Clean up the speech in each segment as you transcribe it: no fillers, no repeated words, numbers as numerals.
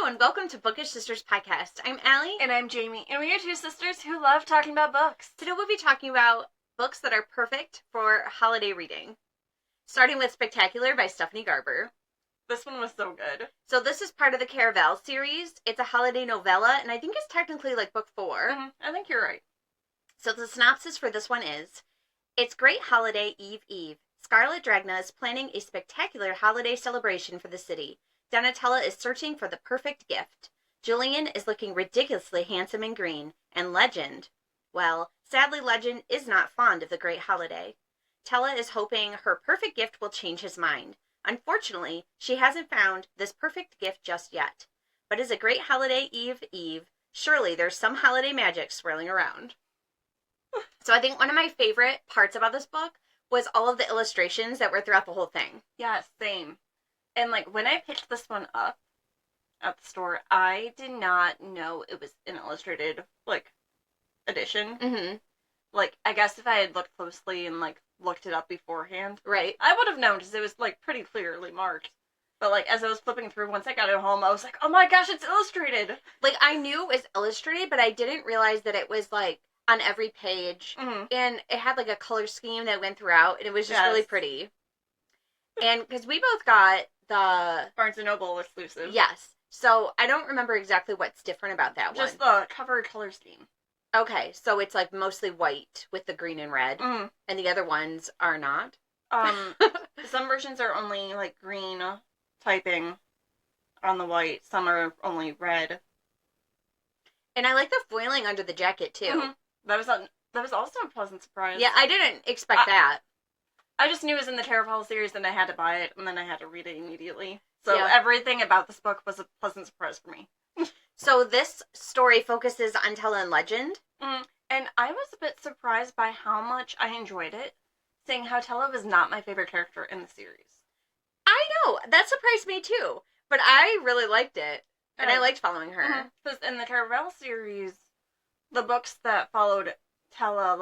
and welcome to Bookish Sisters Podcast. I'm Aly. And I'm Jaime, and we are two sisters who love talking about books. Today we'll be talking about books that are perfect for holiday reading. Starting with Spectacular by Stephanie Garber. This one was so good. So this is part of the Caraval series. It's a holiday novella, and I think it's technically like book 4. I think you're right. So the synopsis for this one is, it's great holiday eve. Scarlet Dragna is planning a spectacular holiday celebration for the city. Donatella is searching for the perfect gift. Julian is looking ridiculously handsome in green. And Legend, well, sadly Legend is not fond of the great holiday. Tella is hoping her perfect gift will change his mind. Unfortunately, she hasn't found this perfect gift just yet. But is a great holiday eve, surely there's some holiday magic swirling around. So I think one of my favorite parts about this book was all of the illustrations that were throughout the whole thing. Yeah, same. And, when I picked this one up at the store, I did not know it was an illustrated, edition. Mm-hmm. I guess if I had looked closely and, looked it up beforehand. Right. I would have known, because it was, pretty clearly marked. But, as I was flipping through, once I got it home, I was like, oh my gosh, it's illustrated! I knew it was illustrated, but I didn't realize that it was, on every page. Mm-hmm. And it had, a color scheme that went throughout, and it was just really pretty. And, because we both got the Barnes & Noble exclusive. Yes. So, I don't remember exactly what's different about that one. Just the cover color scheme. Okay, so it's, mostly white with the green and red. Mm. And the other ones are not? Some versions are only, green typing on the white. Some are only red. And I like the foiling under the jacket, too. Mm-hmm. That was also a pleasant surprise. Yeah, I didn't expect that. I just knew it was in the Terrafall series, and I had to buy it, and then I had to read it immediately. So yeah. Everything about this book was a pleasant surprise for me. So this story focuses on Tella and Legend. And I was a bit surprised by how much I enjoyed it, seeing how Tella was not my favorite character in the series. I know! That surprised me too. But I really liked it. And I liked following her. Because in the Caraval series, the books that followed Tella,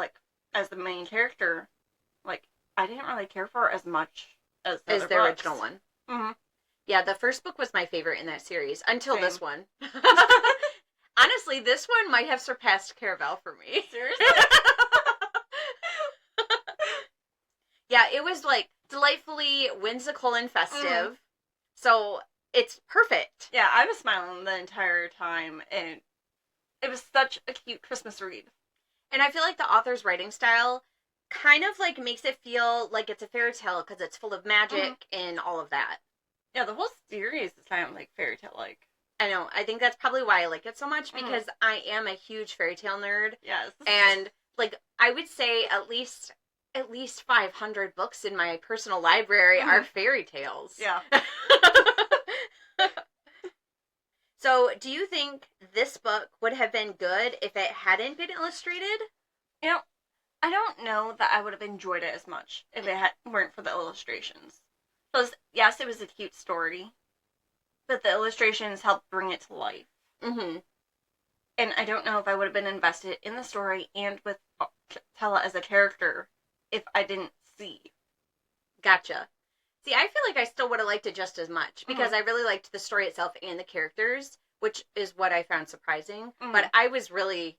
as the main character, I didn't really care for her as much as the original one. Mm-hmm. Yeah, the first book was my favorite in that series, until Same. this one. Honestly, this one might have surpassed Caraval for me. Seriously? Yeah, it was, delightfully whimsical and festive. So, it's perfect. Yeah, I was smiling the entire time, and it was such a cute Christmas read. And I feel like the author's writing style kind of, makes it feel like it's a fairy tale because it's full of magic and all of that. Yeah, the whole series is kind of, fairy tale-like. I know. I think that's probably why I like it so much, because I am a huge fairy tale nerd. Yes. And, I would say at least 500 books in my personal library are fairy tales. Yeah. So, do you think this book would have been good if it hadn't been illustrated? I don't know that I would have enjoyed it as much if it weren't for the illustrations. Because, yes, it was a cute story, but the illustrations helped bring it to life. Mm-hmm. And I don't know if I would have been invested in the story and with Tella as a character if I didn't see. Gotcha. See, I feel like I still would have liked it just as much, because I really liked the story itself and the characters, which is what I found surprising. But I was really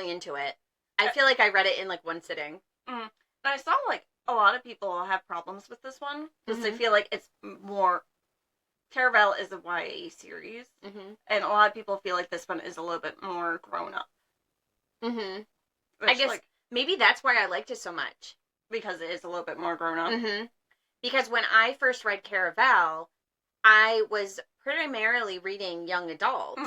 into it. I feel like I read it in, one sitting. And I saw, a lot of people have problems with this one, because they feel like it's more... Caraval is a YA series, and a lot of people feel like this one is a little bit more grown up. I guess maybe that's why I liked it so much. Because it is a little bit more grown up. Because when I first read Caraval, I was primarily reading young adult.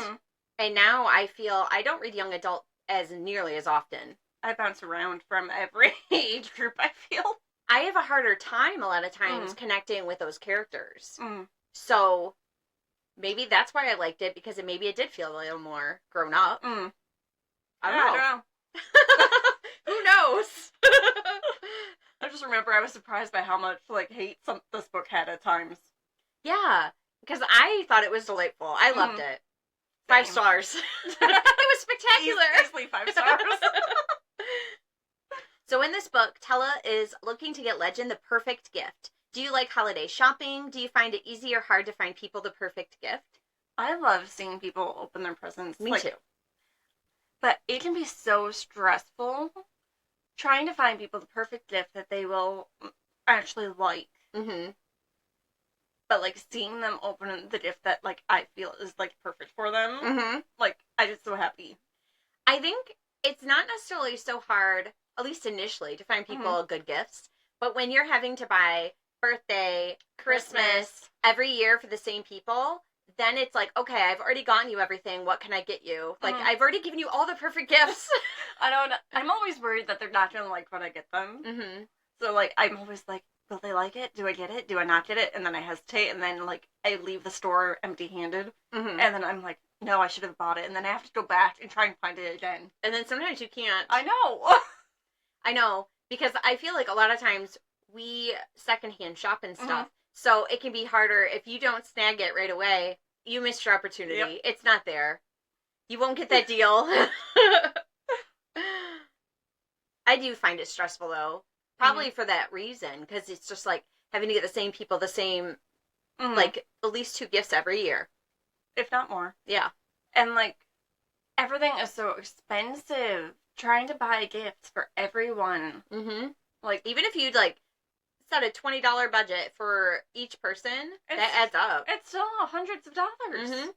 And now I feel I don't read young adult as nearly as often. I bounce around from every age group, I feel. I have a harder time a lot of times connecting with those characters. So maybe that's why I liked it, because maybe it did feel a little more grown up. I don't know. Who knows? I just remember I was surprised by how much hate this book had at times. Yeah, because I thought it was delightful. I loved it. 5 stars. It was spectacular. Easily 5 stars. So in this book, Tella is looking to get Legend the perfect gift. Do you like holiday shopping? Do you find it easy or hard to find people the perfect gift? I love seeing people open their presents. Me too. But it can be so stressful trying to find people the perfect gift that they will actually like. Mm-hmm. But, like, seeing them open the gift that, like, I feel is, like, perfect for them, Mm-hmm. like, I'm just so happy. I think it's not necessarily so hard, at least initially, to find people good gifts. But when you're having to buy birthday, Christmas every year for the same people, then it's like, okay, I've already gotten you everything. What can I get you? Like, I've already given you all the perfect gifts. I'm always worried that they're not going to like what I get them. Mm-hmm. So, like, I'm always like, will they like it? Do I get it? Do I not get it? And then I hesitate, and then, like, I leave the store empty-handed. Mm-hmm. And then I'm like, no, I should have bought it. And then I have to go back and try and find it again. And then sometimes you can't. I know. I know. Because I feel like a lot of times we secondhand shop and stuff. So it can be harder if you don't snag it right away. You missed your opportunity. Yep. It's not there. You won't get that deal. I do find it stressful, though. Probably for that reason. Because it's just like having to get the same people, the same, like, at least 2 gifts every year. If not more. Yeah. And, like, everything is so expensive. Trying to buy gifts for everyone. Mm-hmm. Like, even if you'd, like, set a $20 budget for each person, that adds up. It's still hundreds of dollars. Mm-hmm.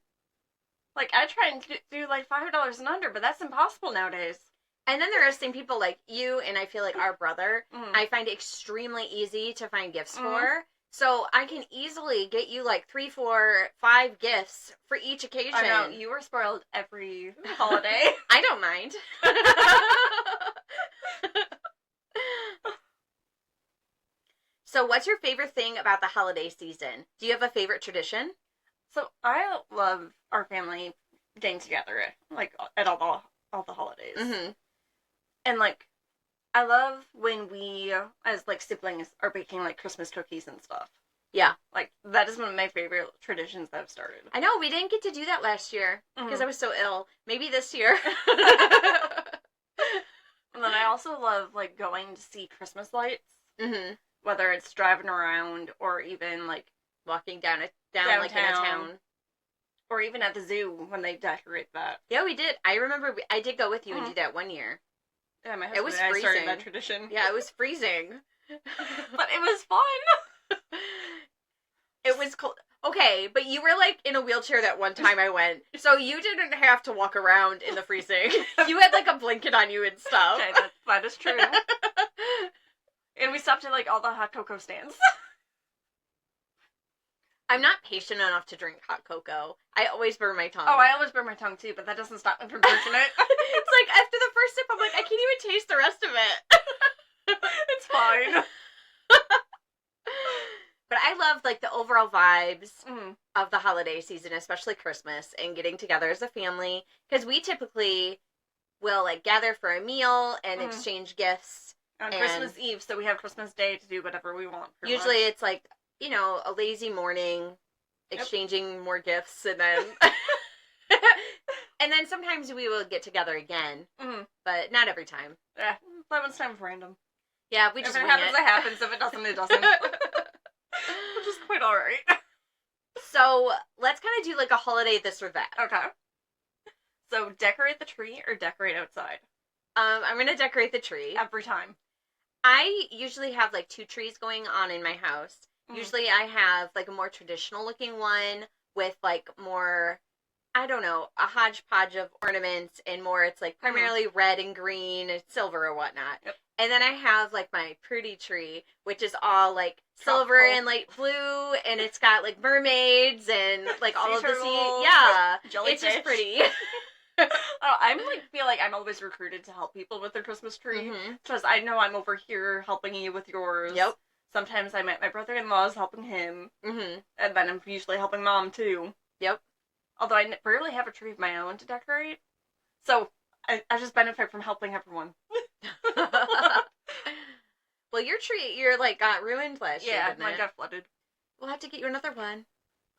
Like, I try and do, like, $5 and under, but that's impossible nowadays. And then there are some people like you and I feel like our brother, I find it extremely easy to find gifts for. So I can easily get you like 3, 4, 5 gifts for each occasion. I know, you were spoiled every holiday. I don't mind. So what's your favorite thing about the holiday season? Do you have a favorite tradition? So I love our family getting together, like, at all the holidays. Mm-hmm. And, like, I love when we, as, like, siblings, are baking, like, Christmas cookies and stuff. Yeah. Like, that is one of my favorite traditions that I've started. I know, we didn't get to do that last year because I was so ill. Maybe this year. And then I also love, like, going to see Christmas lights. Mm-hmm. Whether it's driving around or even, like, walking down like, in a town. Or even at the zoo when they decorate that. Yeah, we did. I remember I did go with you and do that one year. Yeah, my husband and I started that tradition. Yeah, it was freezing. But it was fun. It was cold. Okay, but you were, like, in a wheelchair that one time I went, so you didn't have to walk around in the freezing. You had, like, a blanket on you and stuff. Okay, that is true. And we stopped at, like, all the hot cocoa stands. I'm not patient enough to drink hot cocoa. I always burn my tongue. Oh, I always burn my tongue, too, but that doesn't stop me from drinking it. It's like, after the first sip, I'm like, I can't even taste the rest of it. It's fine. But I love, like, the overall vibes of the holiday season, especially Christmas, and getting together as a family. Because we typically will, like, gather for a meal and exchange gifts. On Christmas Eve, so we have Christmas Day to do whatever we want. Usually it's, like, you know, a lazy morning, exchanging more gifts, and then... and then sometimes we will get together again, but not every time. Yeah, that one's time for random. Yeah, we just If it happens, it happens. If it doesn't, it doesn't. Which is quite alright. So, let's kind of do, like, a holiday this or that. Okay. So, decorate the tree or decorate outside? I'm going to decorate the tree. Every time. I usually have, like, 2 trees going on in my house. Usually I have, like, a more traditional-looking one with, like, more, I don't know, a hodgepodge of ornaments and more, it's, like, primarily red and green and silver or whatnot. Yep. And then I have, like, my pretty tree, which is all, like, silver and light blue, and it's got, like, mermaids and, like, all of the sea. Yeah. Jellyfish. It's just pretty. I'm, like, feel like I'm always recruited to help people with their Christmas tree. Because I know I'm over here helping you with yours. Yep. Sometimes I'm at my brother-in-law's helping him. And then I'm usually helping Mom, too. Yep. Although I rarely have a tree of my own to decorate. So, I just benefit from helping everyone. Well, your tree, like, got ruined last year, didn't mine got flooded. We'll have to get you another one.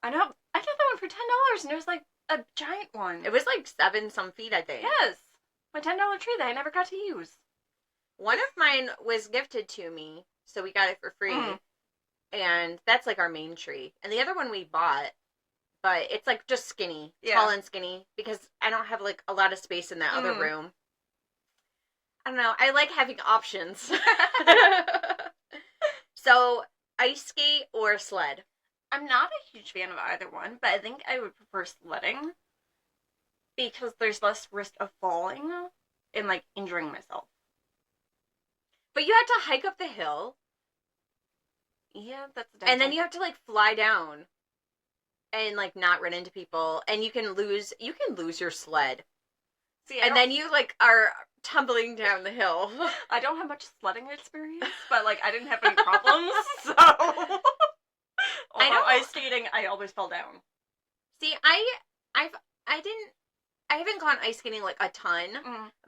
I know. I got that one for $10, and it was, like, a giant one. It was, like, 7 some feet, I think. Yes. My $10 tree that I never got to use. One of mine was gifted to me, so we got it for free. And that's, like, our main tree. And the other one we bought, but it's like just skinny, tall and skinny, because I don't have like a lot of space in that other room. I don't know. I like having options. So, ice skate or sled? I'm not a huge fan of either one, but I think I would prefer sledding because there's less risk of falling and like injuring myself. But you have to hike up the hill. Yeah, that's and then you have to like fly down and like not run into people, and you can lose your sled. See, and then you like are tumbling down the hill. I don't have much sledding experience, but like I didn't have any problems, so although ice skating, I always fell down. See, I haven't gone ice skating like a ton,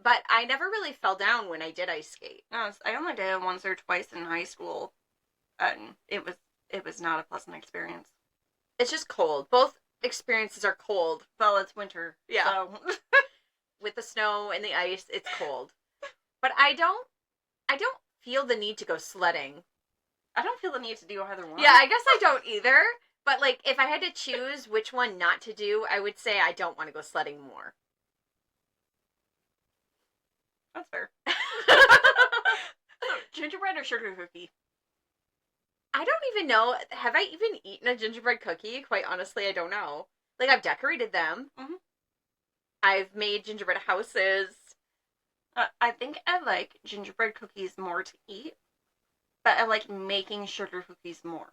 but I never really fell down when I did ice skate. No, I only did it once or twice in high school, and it was not a pleasant experience. It's just cold. Both experiences are cold. Well, it's winter. Yeah. So. With the snow and the ice, it's cold. But I don't feel the need to go sledding. I don't feel the need to do either one. Yeah, I guess I don't either. But like, if I had to choose which one not to do, I would say I don't want to go sledding more. That's fair. Gingerbread or sugar cookie? I don't even know. Have I even eaten a gingerbread cookie? Quite honestly, I don't know. Like, I've decorated them. Mm-hmm. I've made gingerbread houses. I think I like gingerbread cookies more to eat, but I like making sugar cookies more.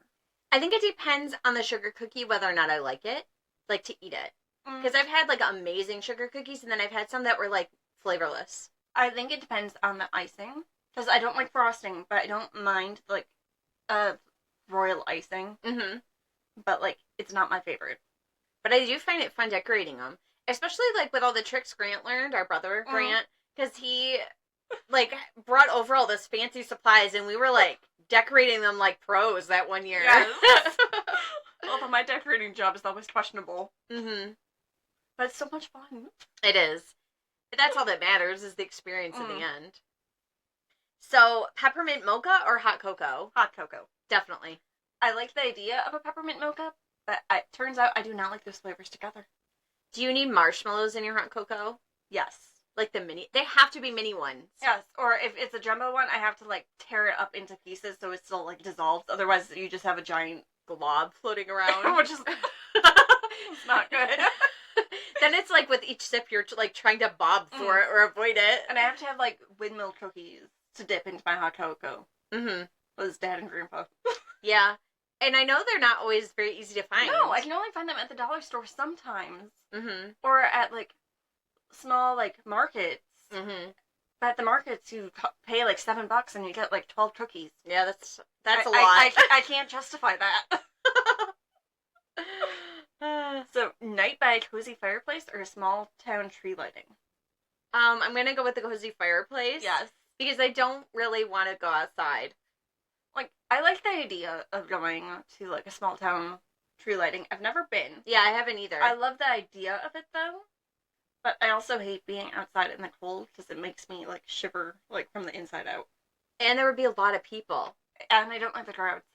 I think it depends on the sugar cookie whether or not I like it, like to eat it. Because I've had like amazing sugar cookies, and then I've had some that were like flavorless. I think it depends on the icing, because I don't like frosting, but I don't mind like royal icing. Mm-hmm. But like, it's not my favorite. But I do find it fun decorating them. Especially, like, with all the tricks Grant learned, our brother, Grant, because he, like, brought over all this fancy supplies, and we were, like, decorating them like pros that one year. Yes. Although my decorating job is always questionable. Mm-hmm. But it's so much fun. It is. That's all that matters, is the experience in the end. So, peppermint mocha or hot cocoa? Hot cocoa. Definitely. I like the idea of a peppermint mocha, but it turns out I do not like those flavors together. Do you need marshmallows in your hot cocoa? Yes. Like the mini? They have to be mini ones. Yes. Or if it's a jumbo one, I have to like tear it up into pieces so it still like dissolves. Otherwise, you just have a giant glob floating around. Which is it's not good. Then it's like with each sip, you're like trying to bob for it or avoid it. And I have to have like windmill cookies to dip into my hot cocoa. Mm-hmm. With Dad and Grandpa. Yeah. And I know they're not always very easy to find. No, I can only find them at the dollar store sometimes. Mm-hmm. Or at, like, small, like, markets. Mm-hmm. But at the markets, you pay, like, $7 and you get, like, 12 cookies. Yeah, that's a lot. I can't justify that. So, night by a cozy fireplace or a small town tree lighting? I'm going to go with the cozy fireplace. Yes. Because I don't really want to go outside. Like, I like the idea of going to, like, a small town tree lighting. I've never been. Yeah, I haven't either. I love the idea of it, though. But I also hate being outside in the cold because it makes me, like, shiver, like, from the inside out. And there would be a lot of people. And I don't like the crowds.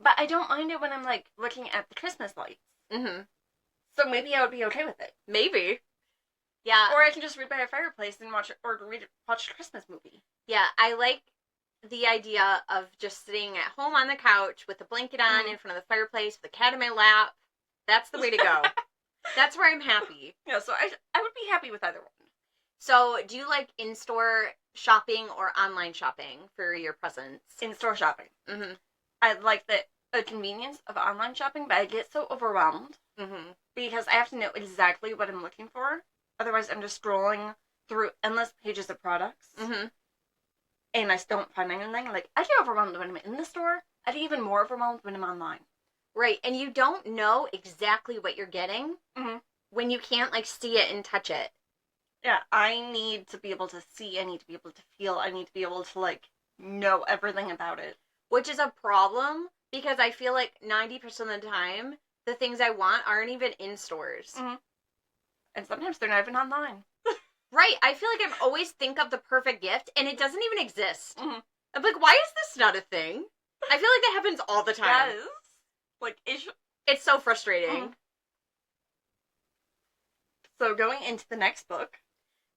But I don't mind it when I'm, like, looking at the Christmas lights. Mm-hmm. So maybe I would be okay with it. Maybe. Yeah. Or I can just read by a fireplace and watch a Christmas movie. Yeah, I like the idea of just sitting at home on the couch with a blanket on in front of the fireplace with a cat in my lap. That's the way to go. That's where I'm happy. Yeah, so I would be happy with either one. So, do you like in-store shopping or online shopping for your presents? In-store shopping. Mm-hmm. I like the convenience of online shopping, but I get so overwhelmed because I have to know exactly what I'm looking for. Otherwise, I'm just scrolling through endless pages of products. Mm-hmm. And I still don't find anything. Like, I get overwhelmed when I'm in the store. I get even more overwhelmed when I'm online. Right, and you don't know exactly what you're getting when you can't, like, see it and touch it. Yeah, I need to be able to see. I need to be able to feel. I need to be able to, like, know everything about it. Which is a problem, because I feel like 90% of the time, the things I want aren't even in stores. Mm-hmm. And sometimes they're not even online. Right, I feel like I always think of the perfect gift, and it doesn't even exist. Mm-hmm. I'm like, why is this not a thing? I feel like that happens all the time. Yes. Like, It's so frustrating. So going into the next book.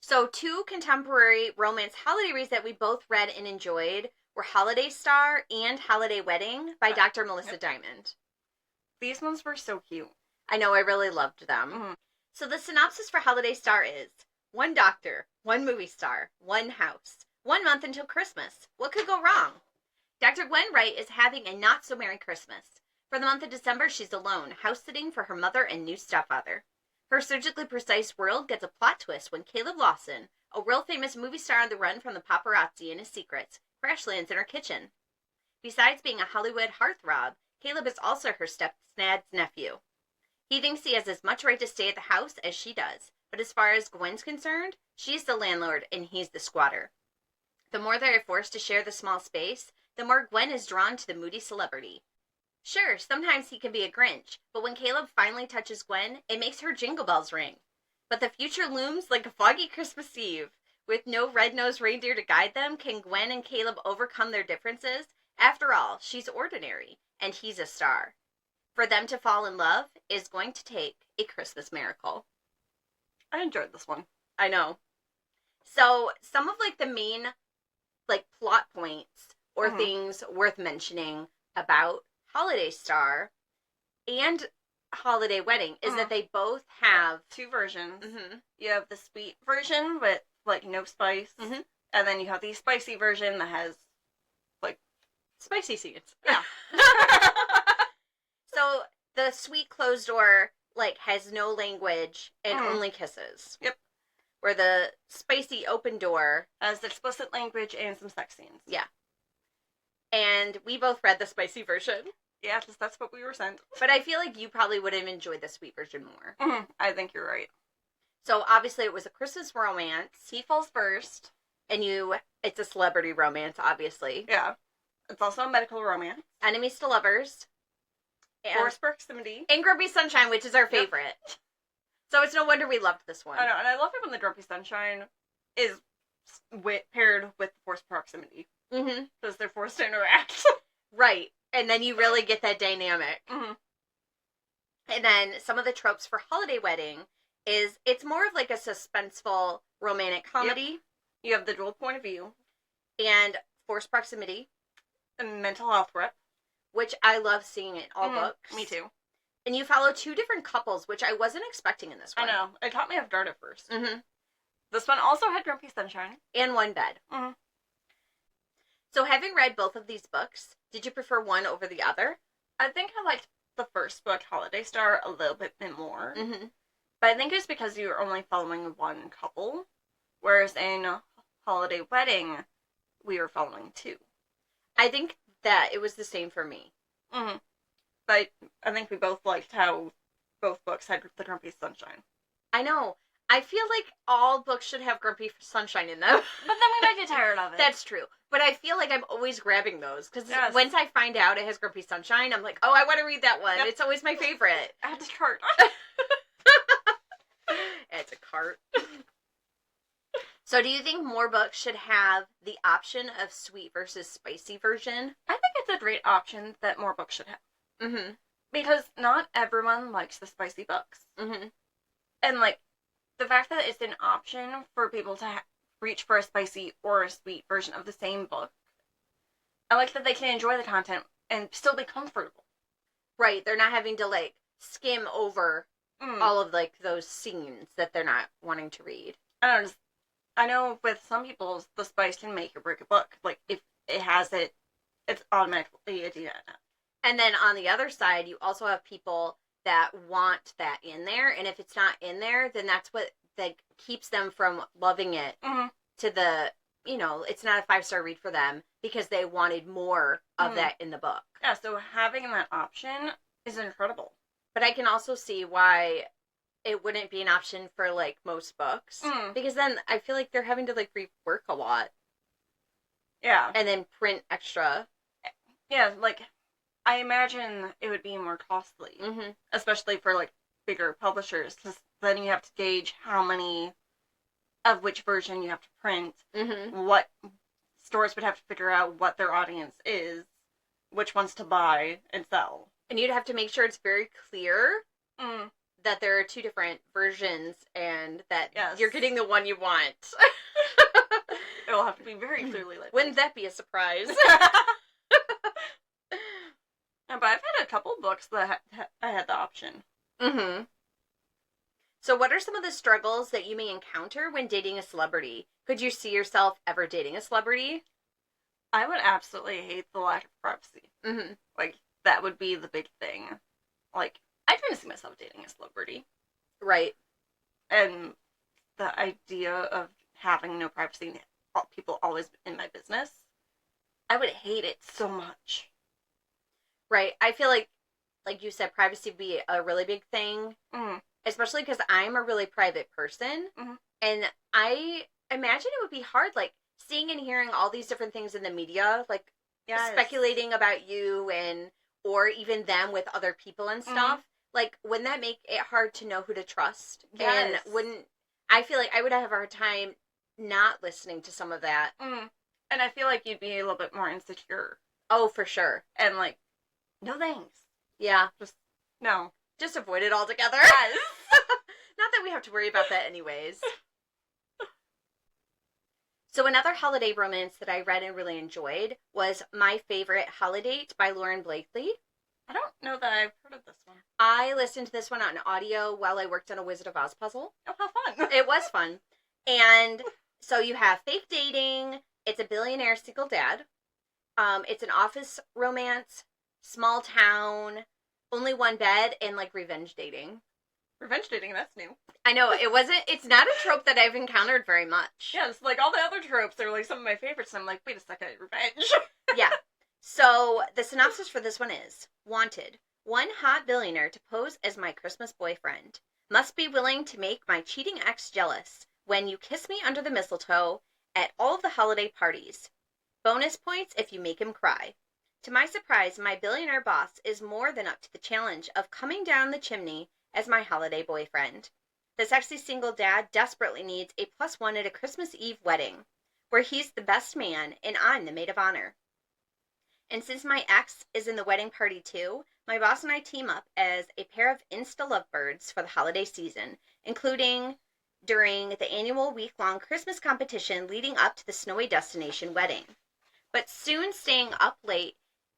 So 2 contemporary romance holiday reads that we both read and enjoyed were Holiday Star and Holiday Wedding by Dr. Melissa Dymond. These ones were so cute. I know, I really loved them. So the synopsis for Holiday Star is, 1 doctor, 1 movie star, 1 house, 1 month until Christmas. What could go wrong? Dr. Gwen Wright is having a not-so-merry Christmas. For the month of December, she's alone, house-sitting for her mother and new stepfather. Her surgically precise world gets a plot twist when Caleb Lawson, a world-famous movie star on the run from the paparazzi and his secrets, crash lands in her kitchen. Besides being a Hollywood heartthrob, Caleb is also her stepdad's nephew. He thinks he has as much right to stay at the house as she does, but as far as Gwen's concerned, she's the landlord and he's the squatter. The more they are forced to share the small space, the more Gwen is drawn to the moody celebrity. Sure, sometimes he can be a Grinch, but when Caleb finally touches Gwen, it makes her jingle bells ring. But the future looms like a foggy Christmas Eve. With no red-nosed reindeer to guide them, can Gwen and Caleb overcome their differences? After all, she's ordinary, and he's a star. For them to fall in love is going to take a Christmas miracle. I enjoyed this one. I know. So, some of, like, the main, like, plot points or things worth mentioning about Holiday Star and Holiday Wedding is that they both have 2 versions. You have the sweet version with, like, no spice. And then you have the spicy version that has, like, spicy scenes. Yeah. So, the sweet closed door, like, has no language and only kisses. Yep. Where the spicy open door has explicit language and some sex scenes. Yeah. And we both read the spicy version. Yeah, because that's what we were sent. But I feel like you probably would have enjoyed the sweet version more. I think you're right. So, obviously, it was a Christmas romance. He falls first. And it's a celebrity romance, obviously. Yeah. It's also a medical romance. Enemies to lovers. Forced proximity. And Grumpy Sunshine, which is our favorite. Yep. So, it's no wonder we loved this one. I know, and I love it when the Grumpy Sunshine is paired with forced proximity. Because they're forced to interact. Right. And then you really get that dynamic. And then some of the tropes for Holiday Wedding is it's more of like a suspenseful romantic comedy. Yep. You have the dual point of view. And forced proximity. And mental health rep. Which I love seeing in all books. Me too. And you follow 2 different couples, which I wasn't expecting in this one. I know. It caught me off guard at first. This one also had Grumpy Sunshine. And 1 bed. So having read both of these books, did you prefer one over the other? I think I liked the first book, Holiday Star, a little bit more. But I think it's because you were only following 1 couple. Whereas in Holiday Wedding, we were following 2. I think that it was the same for me. But I think we both liked how both books had the Grumpy Sunshine. I know. I feel like all books should have Grumpy Sunshine in them. But then we might get tired of it. That's true. But I feel like I'm always grabbing those. Because once I find out it has Grumpy Sunshine, I'm like, oh, I want to read that one. Yep. It's always my favorite. Add to cart. It's a cart. So do you think more books should have the option of sweet versus spicy version? I think it's a great option that more books should have. Because not everyone likes the spicy books. And, like, the fact that it's an option for people to reach for a spicy or a sweet version of the same book, I like that they can enjoy the content and still be comfortable. Right, they're not having to, like, skim over all of, like, those scenes that they're not wanting to read. I know with some people, the spice can make or break a book. Like, if it has it, it's automatically a D. And then on the other side, you also have people that want that in there, and if it's not in there, then that's what keeps them from loving it to the, it's not a 5-star read for them because they wanted more of that in the book. Yeah, so having that option is incredible. But I can also see why it wouldn't be an option for, like, most books. Because then I feel like they're having to, like, rework a lot. Yeah. And then print extra. Yeah, like, I imagine it would be more costly. Especially for, like, bigger publishers. Because then you have to gauge how many of which version you have to print. What stores would have to figure out what their audience is. Which ones to buy and sell. And you'd have to make sure it's very clear Mm. that there are two different versions and that Yes. you're getting the one you want. It'll have to be very clearly labeled. Wouldn't that be a surprise? But I've had a couple books that I had the option. Mm-hmm. So what are some of the struggles that you may encounter when dating a celebrity? Could you see yourself ever dating a celebrity? I would absolutely hate the lack of privacy. Mm-hmm. Like, that would be the big thing. Like, I couldn't see myself dating a celebrity. Right. And the idea of having no privacy and people always in my business, I would hate it so much. Right. I feel like you said, privacy would be a really big thing. Mm. Especially because I'm a really private person. Mm-hmm. And I imagine it would be hard, like, seeing and hearing all these different things in the media, like, Yes. speculating about you or even them with other people and stuff. Like, wouldn't that make it hard to know who to trust? Yes. And I feel like I would have a hard time not listening to some of that. Mm. And I feel like you'd be a little bit more insecure. Oh, for sure. And like, no thanks. Yeah. No. Just avoid it altogether. Yes. Not that we have to worry about that anyways. So another holiday romance that I read and really enjoyed was My Favorite Holidate by Lauren Blakely. I don't know that I've heard of this one. I listened to this one on audio while I worked on a Wizard of Oz puzzle. Oh, how fun. It was fun. And so you have fake dating. It's a billionaire single dad. It's an office romance, small town, only one bed, and like revenge dating. Revenge dating, that's new. I know, it's not a trope that I've encountered very much. Yeah, it's like all the other tropes are like some of my favorites, and I'm like, wait a second, revenge. Yeah. So the synopsis for this one is, wanted, one hot billionaire to pose as my Christmas boyfriend. Must be willing to make my cheating ex jealous when you kiss me under the mistletoe at all of the holiday parties. Bonus points if you make him cry. To my surprise, my billionaire boss is more than up to the challenge of coming down the chimney as my holiday boyfriend. The sexy single dad desperately needs a +1 at a Christmas Eve wedding, where he's the best man and I'm the maid of honor. And since my ex is in the wedding party too, my boss and I team up as a pair of Insta lovebirds for the holiday season, including during the annual week-long Christmas competition leading up to the snowy destination wedding. But soon staying up late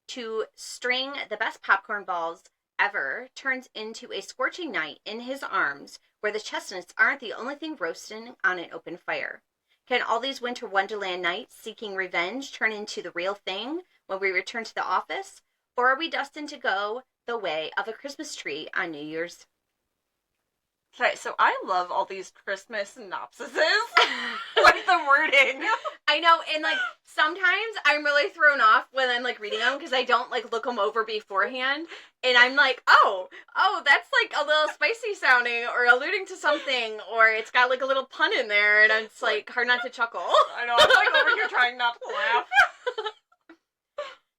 to string the best popcorn balls ever turns into a scorching night in his arms where the chestnuts aren't the only thing roasting on an open fire. Can all these winter wonderland nights seeking revenge turn into the real thing when we return to the office? Or are we destined to go the way of a Christmas tree on New Year's? Okay, so I love all these Christmas synopsises. Like the wording. I know, and like sometimes I'm really thrown off when I'm like reading them because I don't like look them over beforehand, and I'm like, oh, that's like a little spicy sounding or alluding to something, or it's got like a little pun in there, and it's like hard not to chuckle. I know, I'm like over here trying not to laugh.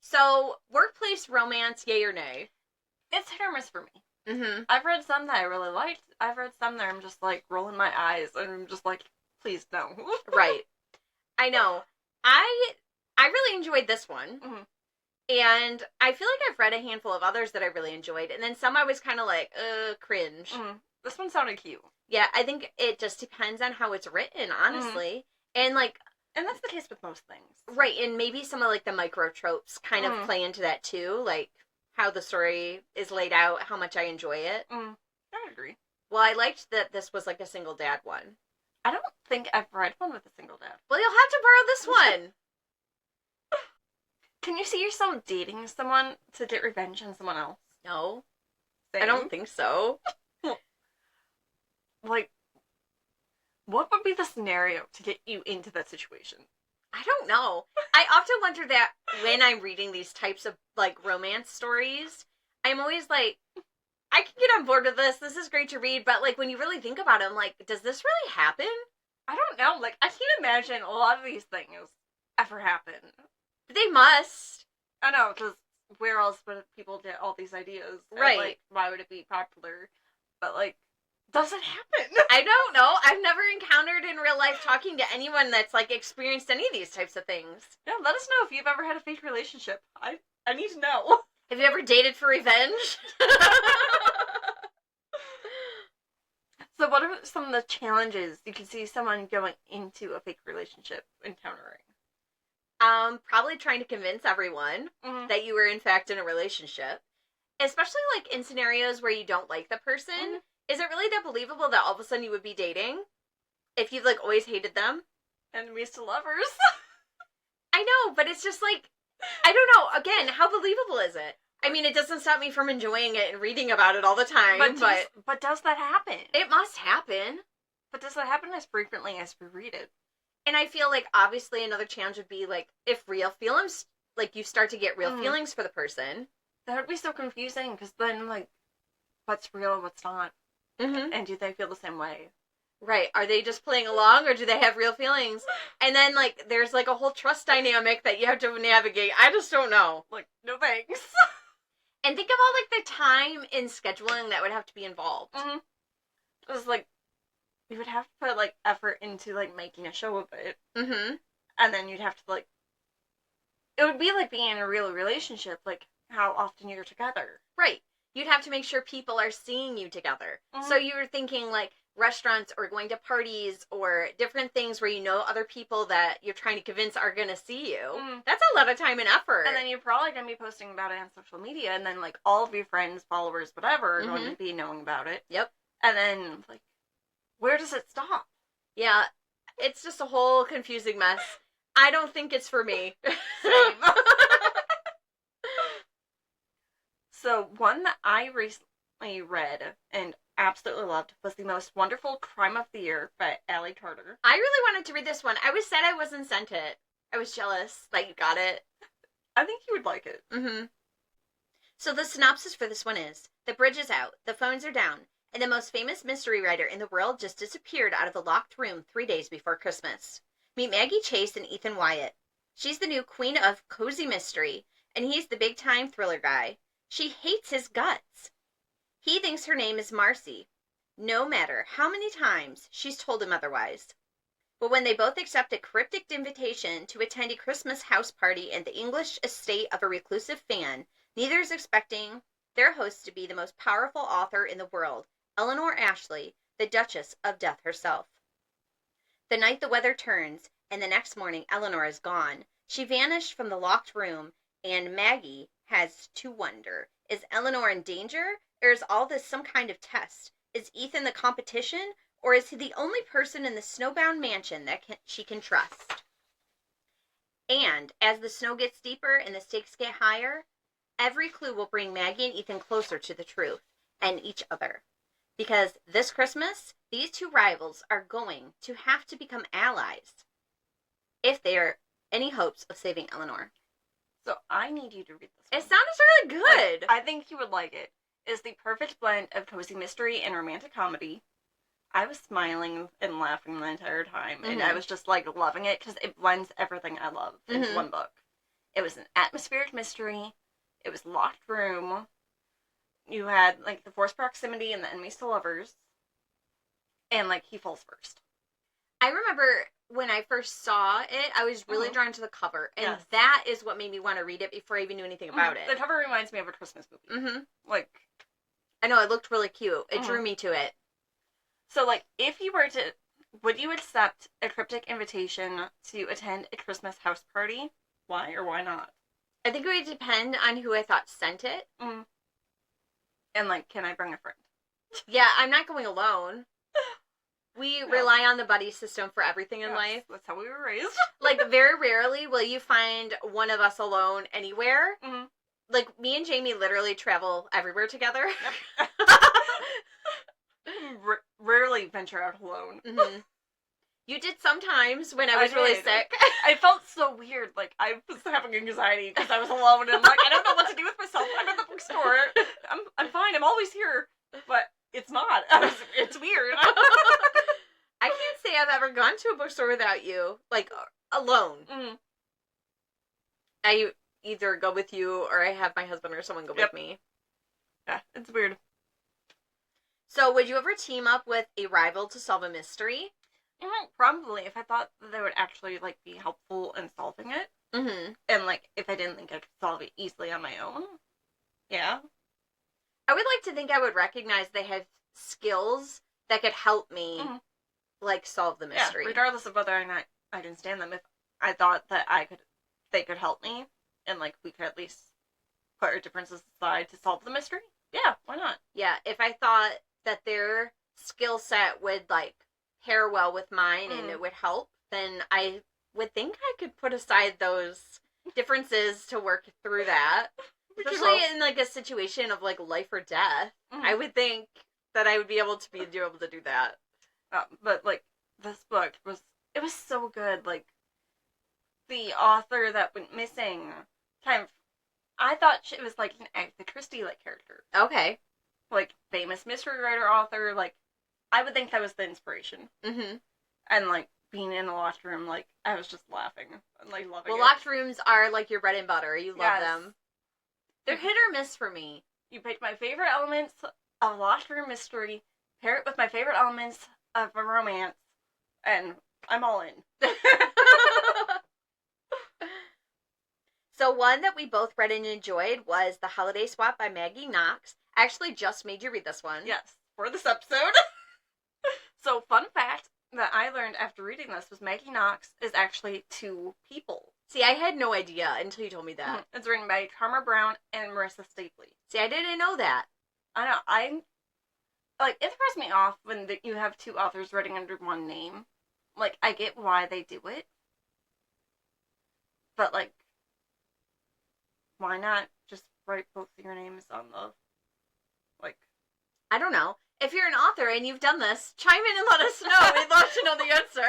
So, workplace romance, yay or nay? It's hit or miss for me. Mm-hmm. I've read some that I really liked. I've read some that I'm just like rolling my eyes and I'm just like, please no. Right. I know. I really enjoyed this one. Mm-hmm. And I feel like I've read a handful of others that I really enjoyed. And then some I was kind of like, cringe. Mm-hmm. This one sounded cute. Yeah, I think it just depends on how it's written, honestly. Mm-hmm. And that's the case with most things. Right, and maybe some of like the micro tropes kind of play into that too. Like how the story is laid out, how much I enjoy it. I agree. Well, I liked that this was like a single dad one. I don't think I've read one with a single dad. Well, you'll have to borrow this one. Can you see yourself dating someone to get revenge on someone else? No. Same. I don't think so. Like, what would be the scenario to get you into that situation? I don't know. I often wonder that when I'm reading these types of, like, romance stories, I'm always like, I can get on board with this. This is great to read. But, like, when you really think about it, I'm like, does this really happen? I don't know. Like, I can't imagine a lot of these things ever happen. They must. I know, because where else would people get all these ideas? Right. And, like, why would it be popular? But, like, does it happen? I don't know. I've never encountered in real life talking to anyone that's, like, experienced any of these types of things. Yeah, let us know if you've ever had a fake relationship. I need to know. Have you ever dated for revenge? So what are some of the challenges you can see someone going into a fake relationship encountering? Probably trying to convince everyone that you were in fact in a relationship. Especially like in scenarios where you don't like the person. Is it really that believable that all of a sudden you would be dating? If you've like always hated them? Enemies to lovers. I know, but it's just like, I don't know. Again, how believable is it? I mean, it doesn't stop me from enjoying it and reading about it all the time, but does that happen? It must happen. But does that happen as frequently as we read it? And I feel like, obviously, another challenge would be, like, if real feelings, like, you start to get real feelings for the person. That would be so confusing, because then, like, what's real, what's not? And do they feel the same way? Right. Are they just playing along, or do they have real feelings? And then, like, there's, like, a whole trust dynamic that you have to navigate. I just don't know. Like, no thanks. And think about, like, the time in scheduling that would have to be involved. It was, like, you would have to put, like, effort into, like, making a show of it. And then you'd have to, like... It would be like being in a real relationship, like, how often you're together. Right. You'd have to make sure people are seeing you together. So you were thinking, like, restaurants or going to parties or different things where you know other people that you're trying to convince are going to see you. That's a lot of time and effort. And then you're probably going to be posting about it on social media, and then, like, all of your friends, followers, whatever, are going to be knowing about it. Yep. And then, like, where does it stop? Yeah, it's just a whole confusing mess. I don't think it's for me. Same. So, one that I recently read and absolutely loved was The Most Wonderful Crime of the Year by Aly Carter. I really wanted to read this one. I was sad I wasn't sent it. I was jealous that you got it. I think you would like it. So the synopsis for this one is, the bridge is out, the phones are down, and the most famous mystery writer in the world just disappeared out of the locked room 3 days before Christmas. Meet Maggie Chase and Ethan Wyatt. She's the new queen of cozy mystery, and he's the big-time thriller guy. She hates his guts. He thinks her name is Marcy, no matter how many times she's told him otherwise. But when they both accept a cryptic invitation to attend a Christmas house party in the English estate of a reclusive fan, neither is expecting their host to be the most powerful author in the world, Eleanor Ashley, the Duchess of Death herself. The night the weather turns, and the next morning Eleanor is gone. She vanished from the locked room, and Maggie has to wonder, is Eleanor in danger, or is all this some kind of test? Is Ethan the competition, or is he the only person in the snowbound mansion that she can trust? And as the snow gets deeper and the stakes get higher, every clue will bring Maggie and Ethan closer to the truth and each other. Because this Christmas, these two rivals are going to have to become allies if there are any hopes of saving Eleanor. So I need you to read this one. It sounds really good. Like, I think you would like it. It's the perfect blend of cozy mystery and romantic comedy. I was smiling and laughing the entire time, and I was just, like, loving it, because it blends everything I love into one book. It was an atmospheric mystery. It was locked room. You had, like, the forced proximity and the enemies to lovers. And, like, he falls first. I remember when I first saw it, I was really drawn to the cover. And Yes. that is what made me want to read it before I even knew anything about it. The cover reminds me of a Christmas movie. Like, I know, it looked really cute. It drew me to it. So, like, if you were to... Would you accept a cryptic invitation to attend a Christmas house party? Why or why not? I think it would depend on who I thought sent it. And, like, can I bring a friend? Yeah, I'm not going alone. We rely on the buddy system for everything in life. That's how we were raised. Like, very rarely will you find one of us alone anywhere. Like, me and Jamie literally travel everywhere together. Rarely venture out alone. You did sometimes when I was really sick. I felt so weird. Like, I was having anxiety because I was alone, and, like, I don't know what to do with myself. I'm at the bookstore. I'm fine. I'm always here. But it's not. It's weird. I can't say I've ever gone to a bookstore without you. Like, alone. I either go with you or I have my husband or someone go with me. Yeah, it's weird. So, would you ever team up with a rival to solve a mystery? Probably, if I thought that they would actually, like, be helpful in solving it. And, like, if I didn't think I could solve it easily on my own. Yeah. I would like to think I would recognize they have skills that could help me, like, solve the mystery. Yeah, regardless of whether or not I can stand them, if I thought that they could help me, and, like, we could at least put our differences aside to solve the mystery, yeah, why not? Yeah, if I thought that their skill set would, like, pair well with mine and it would help, then I would think I could put aside those differences to work through that. Especially in, like, a situation of, like, life or death. I would think that I would be able to do that. But, like, this book was so good. Like, the author that went missing, kind of, I thought it was, like, an Agatha Christie, like, character. Okay. Like, famous mystery writer, author, like, I would think that was the inspiration. Mm-hmm. And, like, being in the locked room, like, I was just laughing and, like, loving it. Well, locked rooms are, like, your bread and butter. You love them. They're hit or miss for me. You picked my favorite elements of locked room mystery, pair it with my favorite elements of a romance, and I'm all in. So one that we both read and enjoyed was The Holiday Swap by Maggie Knox. I actually just made you read this one. Yes, for this episode. So, fun fact that I learned after reading this was Maggie Knox is actually 2 people. See, I had no idea until you told me that. It's written by Karma Brown and Marissa Stapley. See, I didn't know that. I know. It throws me off when you have 2 authors writing under one name. Like, I get why they do it. But, like, why not just write both of your names on the, like... I don't know. If you're an author and you've done this, chime in and let us know. We'd love to know the answer.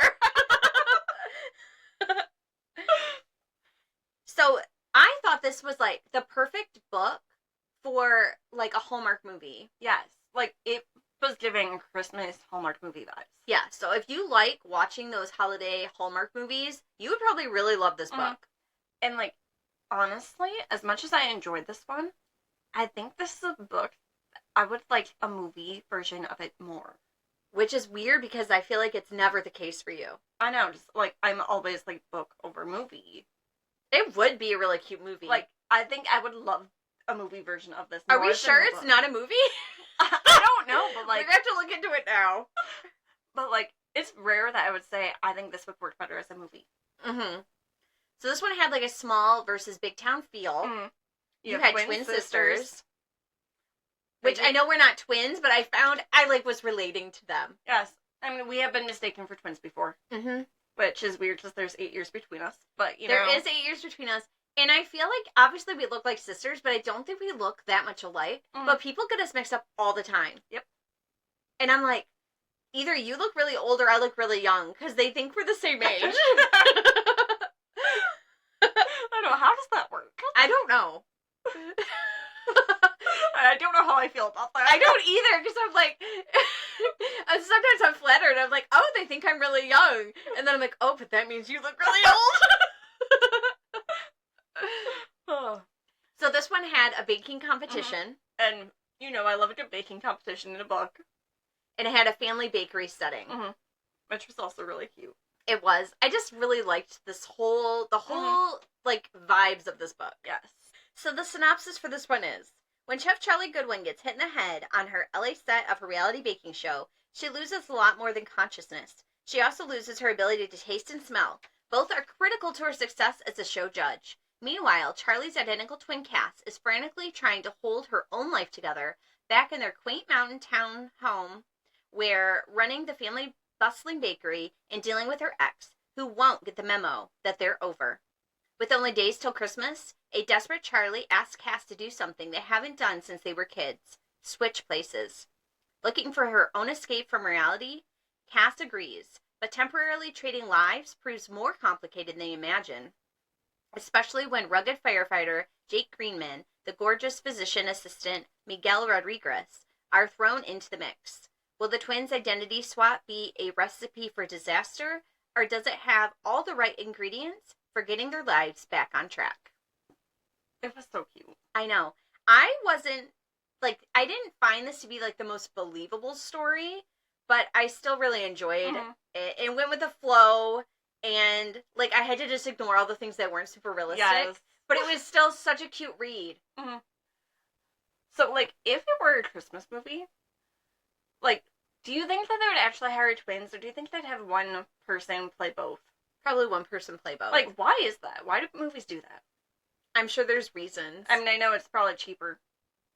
So, I thought this was, like, the perfect book for, like, a Hallmark movie. Yes. Like, it was giving Christmas Hallmark movie vibes. Yeah, so if you like watching those holiday Hallmark movies, you would probably really love this book. And, like, honestly, as much as I enjoyed this one, I think this is a book I would like a movie version of it more. Which is weird because I feel like it's never the case for you. I know, just, like, I'm always, like, book over movie. It would be a really cute movie. Like, I think I would love a movie version of this. Are we sure it's not a movie? I don't know, but, like... We have to look into it now. But, like, it's rare that I would say I think this would work better as a movie. Mm-hmm. So this one had, like, a small versus big town feel. Mm-hmm. You had twin sisters. Which I know we're not twins, but I found I, like, was relating to them. Yes. I mean, we have been mistaken for twins before. Mm-hmm. Which is weird because there's 8 years between us. But, you know. There is 8 years between us. And I feel like, obviously, we look like sisters, but I don't think we look that much alike. Mm-hmm. But people get us mixed up all the time. Yep. And I'm like, either you look really old or I look really young, because they think we're the same age. I know. How does that work? I don't know. I don't know how I feel about that. I don't either, because I'm like, sometimes I'm flattered. I'm like, oh, they think I'm really young. And then I'm like, oh, but that means you look really old. Oh. So this one had a baking competition. And, you know, I love a good baking competition in a book. And it had a family bakery setting. Which was also really cute. It was. I just really liked the whole, like, vibes of this book. Yes. So the synopsis for this one is, when Chef Charlie Goodwin gets hit in the head on her LA set of a reality baking show, she loses a lot more than consciousness. She also loses her ability to taste and smell. Both are critical to her success as a show judge. Meanwhile, Charlie's identical twin Cass is frantically trying to hold her own life together back in their quaint mountain town home, where running the family bustling bakery and dealing with her ex, who won't get the memo that they're over. With only days till Christmas, a desperate Charlie asks Cass to do something they haven't done since they were kids: switch places. Looking for her own escape from reality, Cass agrees, but temporarily trading lives proves more complicated than they imagine, especially when rugged firefighter Jake Greenman, the gorgeous physician assistant Miguel Rodriguez, are thrown into the mix. Will the twins' identity swap be a recipe for disaster, or does it have all the right ingredients for getting their lives back on track? It was so cute. I know. I didn't find this to be, like, the most believable story, but I still really enjoyed it. It went with the flow, and, like, I had to just ignore all the things that weren't super realistic. Yes. But it was still such a cute read. So, like, if it were a Christmas movie, like, do you think that they would actually hire twins, or do you think they'd have one person play both? Probably one person play both. Like, why is that? Why do movies do that? I'm sure there's reasons. I mean, I know it's probably cheaper.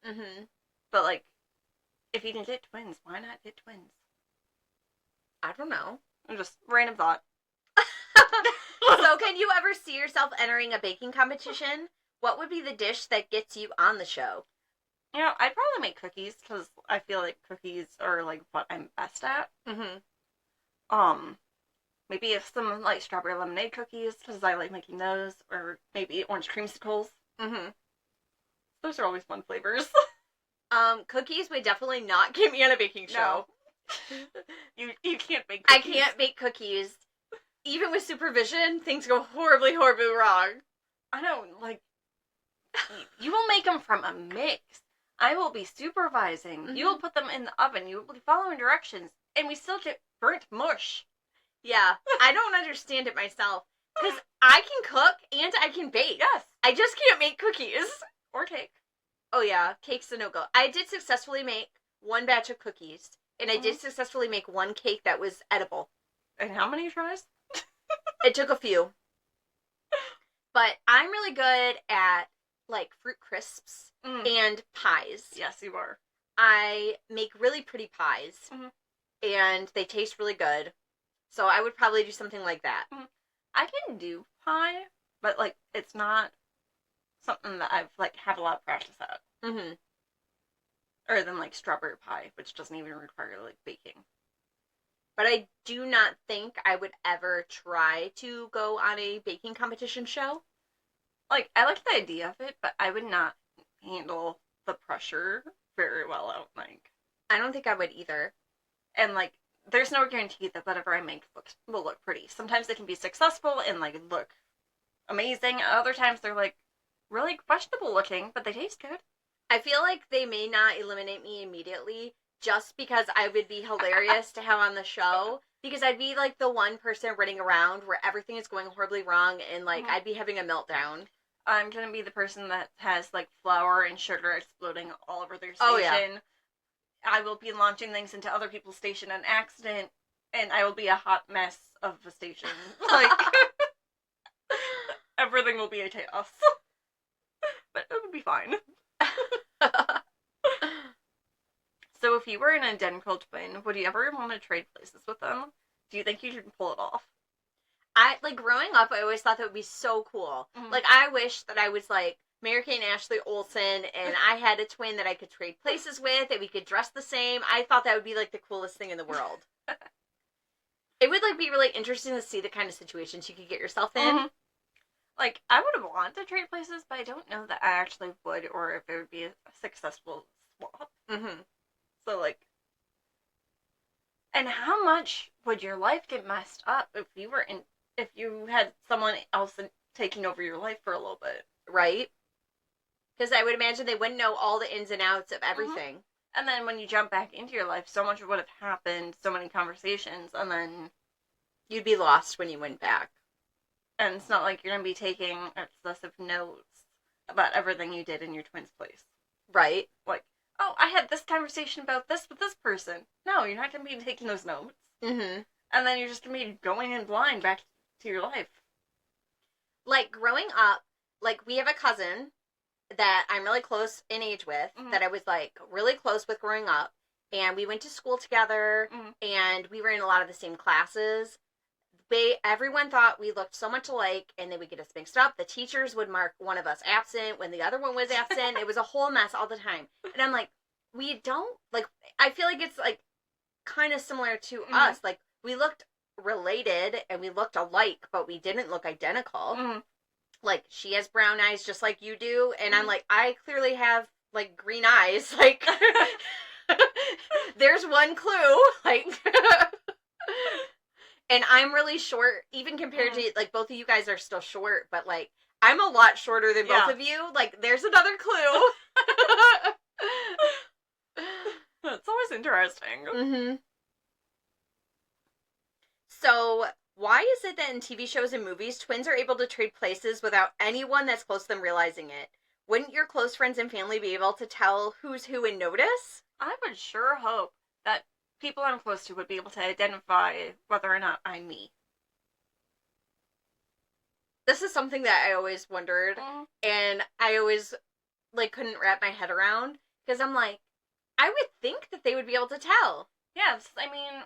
Mm-hmm. But, like, if you can get twins, why not get twins? I don't know. Just random thought. So, can you ever see yourself entering a baking competition? What would be the dish that gets you on the show? You know, I'd probably make cookies, because I feel like cookies are, like, what I'm best at. Mm-hmm. Maybe if some, like, strawberry lemonade cookies, because I like making those, or maybe orange creamsicles. Mm-hmm. Those are always fun flavors. Cookies would definitely not get me on a baking show. No. You can't make cookies. I can't bake cookies. Even with supervision, things go horribly, horribly wrong. I know, like, you will make them from a mix. I will be supervising. Mm-hmm. You will put them in the oven. You will be following directions. And we still get burnt mush. Yeah, I don't understand it myself. Because I can cook and I can bake. Yes. I just can't make cookies. Or cake. Oh yeah, cake's a no-go. I did successfully make one batch of cookies. And I did successfully make one cake that was edible. And how many tries? It took a few. But I'm really good at, like, fruit crisps and pies. Yes, you are. I make really pretty pies. And they taste really good. So I would probably do something like that. I can do pie, but, like, it's not something that I've, like, had a lot of practice at. Mm-hmm. Or than, like, strawberry pie, which doesn't even require, like, baking. But I do not think I would ever try to go on a baking competition show. Like, I like the idea of it, but I would not handle the pressure very well, I don't think. I don't think I would either. And, like, there's no guarantee that whatever I make will look pretty. Sometimes they can be successful and, like, look amazing. Other times they're, like, really questionable looking, but they taste good. I feel like they may not eliminate me immediately just because I would be hilarious to have on the show. Because I'd be, like, the one person running around where everything is going horribly wrong and, like, I'd be having a meltdown. I'm gonna be the person that has, like, flour and sugar exploding all over their station. Oh, yeah. I will be launching things into other people's station on accident, and I will be a hot mess of a station. Like, everything will be a chaos. But it would be fine. So if you were an identical twin, would you ever want to trade places with them? Do you think you could pull it off? Like, growing up, I always thought that would be so cool. Like, I wish that I was, like, Mary-Kate and Ashley Olsen, and I had a twin that I could trade places with, and we could dress the same. I thought that would be, like, the coolest thing in the world. It would, like, be really interesting to see the kind of situations you could get yourself in. Like, I would want to trade places, but I don't know that I actually would, or if it would be a successful swap. So, like, and how much would your life get messed up if you had someone else taking over your life for a little bit? Right? Because I would imagine they wouldn't know all the ins and outs of everything. And then when you jump back into your life, so much would have happened, so many conversations, and then you'd be lost when you went back. And it's not like you're going to be taking excessive notes about everything you did in your twin's place. Right. Like, oh, I had this conversation about this with this person. No, you're not going to be taking those notes. And then you're just going to be going in blind back to your life. Like, growing up, like, we have a cousin that I'm really close in age with, that I was, like, really close with growing up. And we went to school together, and we were in a lot of the same classes. Everyone thought we looked so much alike, and they would get us mixed up. The teachers would mark one of us absent when the other one was absent. It was a whole mess all the time. And I'm like, we don't, like, I feel like it's, like, kind of similar to us. Like, we looked related, and we looked alike, but we didn't look identical. Like, she has brown eyes just like you do, and I'm like, I clearly have, like, green eyes. Like, there's one clue. Like... And I'm really short, even compared to, like, both of you guys are still short, but, like, I'm a lot shorter than both of you. Like, there's another clue. It's always interesting. So, why is it that in TV shows and movies, twins are able to trade places without anyone that's close to them realizing it? Wouldn't your close friends and family be able to tell who's who and notice? I would sure hope that people I'm close to would be able to identify whether or not I'm me. This is something that I always wondered, and I always, like, couldn't wrap my head around, because I'm like, I would think that they would be able to tell. Yes, I mean,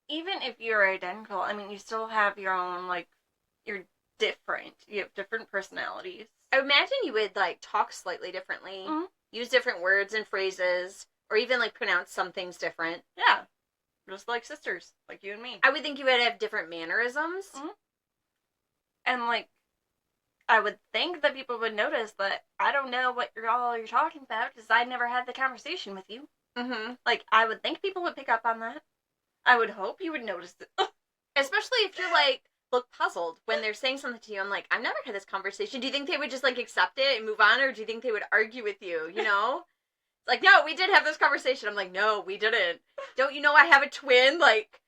even if you're identical, I mean, you still have your own, like, you're different. You have different personalities. I imagine you would, like, talk slightly differently, use different words and phrases, or even, like, pronounce some things different. Yeah, just like sisters, like you and me. I would think you would have different mannerisms. And, like, I would think that people would notice that I don't know what you're talking about, because I never had the conversation with you. Like, I would think people would pick up on that. I would hope you would notice it. Especially if you're, like, look puzzled when they're saying something to you. I'm like, I've never had this conversation. Do you think they would just, like, accept it and move on, or do you think they would argue with you, you know? It's like, no, we did have this conversation. I'm like, no, we didn't. Don't you know I have a twin? Like,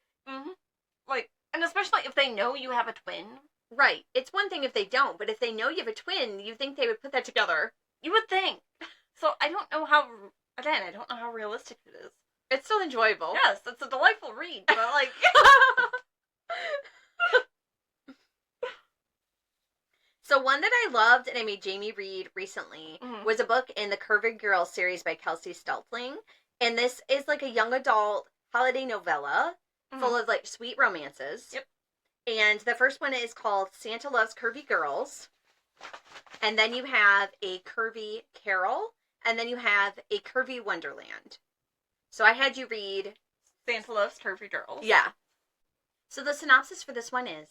like, and especially if they know you have a twin. Right. It's one thing if they don't, but if they know you have a twin, you think they would put that together. You would think. So I don't know how realistic it is. It's still enjoyable. Yes, it's a delightful read, but like... So one that I loved and I made Jamie read recently was a book in the Curvy Girls series by Kelsie Stelting. And this is like a young adult holiday novella full of like sweet romances. Yep. And the first one is called Santa Loves Curvy Girls. And then you have a Curvy Carol. And then you have a Curvy Wonderland. So I had you read Santa Loves Curvy Girls. Yeah. So the synopsis for this one is,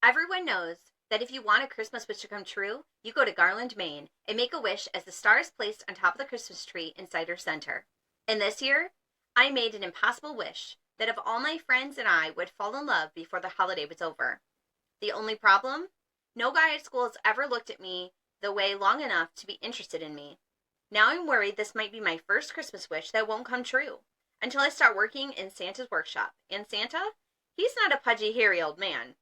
everyone knows that if you want a Christmas wish to come true, you go to Garland, Maine, and make a wish as the star is placed on top of the Christmas tree in Cider Center. And this year, I made an impossible wish that if all my friends and I would fall in love before the holiday was over. The only problem? No guy at school has ever looked at me the way long enough to be interested in me. Now I'm worried this might be my first Christmas wish that won't come true until I start working in Santa's workshop. And Santa? He's not a pudgy, hairy old man.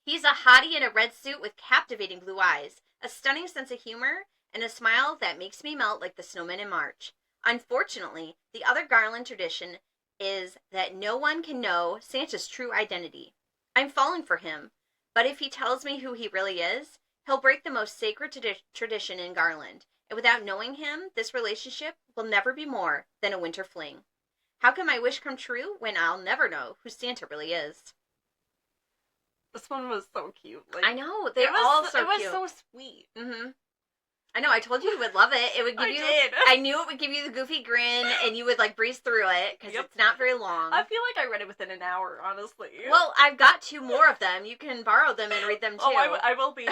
He's a hottie in a red suit with captivating blue eyes, a stunning sense of humor, and a smile that makes me melt like the snowman in March. Unfortunately, the other Garland tradition is that no one can know Santa's true identity. I'm falling for him, but if he tells me who he really is, he'll break the most sacred tradition in Garland, and without knowing him, this relationship will never be more than a winter fling. How can my wish come true when I'll never know who Santa really is? This one was so cute. Like, I know, they're all so cute. It was so sweet. I know, I told you would love it. It would give I knew it would give you the goofy grin, and you would, like, breeze through it, because it's not very long. I feel like I read it within an hour, honestly. Well, I've got 2 more of them. You can borrow them and read them, too. Oh, I will be.